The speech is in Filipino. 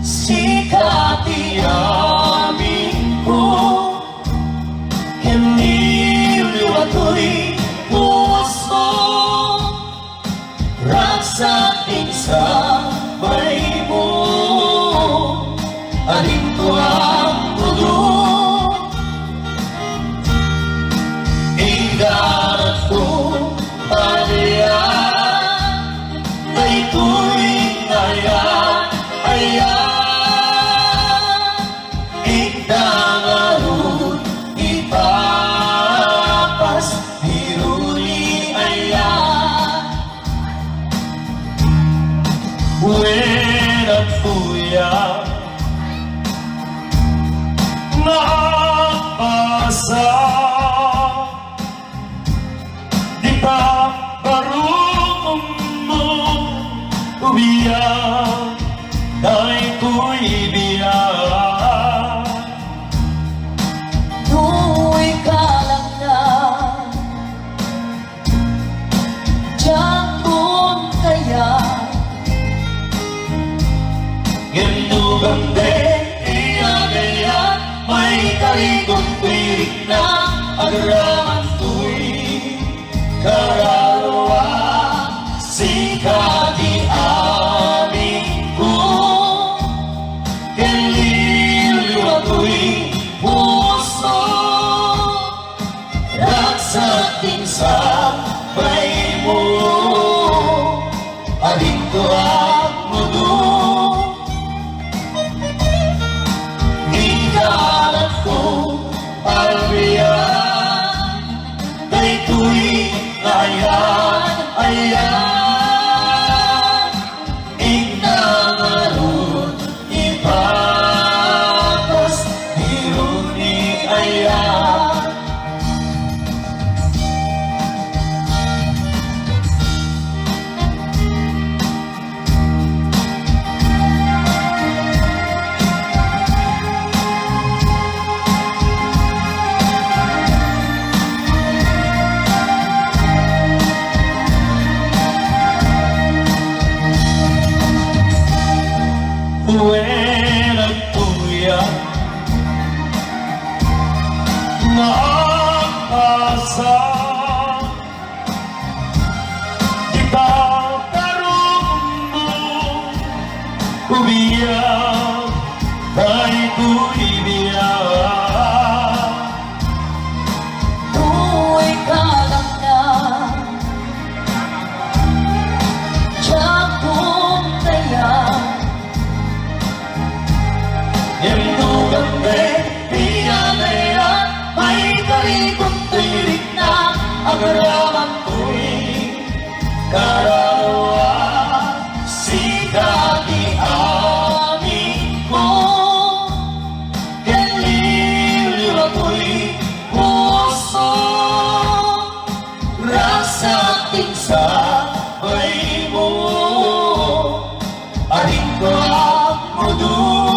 sikati amin ko, kiniliw ako'y puso, raksating sabay mo, alin ko ang tulo, igarat ko palayan, ay tuwing ayan, itangarun, ipapas, hiruli ayan. Buwan at puya, nakapasa, di pa barunong mo umiyak, dahil ko'y biyak. Tu'y kalang na diyan kung kaya Gandugang din, iyan-iyan, may karikong pirik na agaraman ko'y kararawa, sikati amin ko, kiniliw ako'y puso, raksating sabay mo, alin ko ang mundo, igarat ko palayan, kay tuwing ayan, itangarun, ipapas, hiruni ayan. Buwan at puya, nakapasa, di ba karunong mo umiyak, dahil ko'y biyak. Tu'y kalang na diyan kung kaya Gandugang din, iyan-iyan, may karikong tirik na agaraman ko'y kararawa, sikati amin ko, kiniliw ako'y puso, raksating sabay mo, alin ko ang mundo.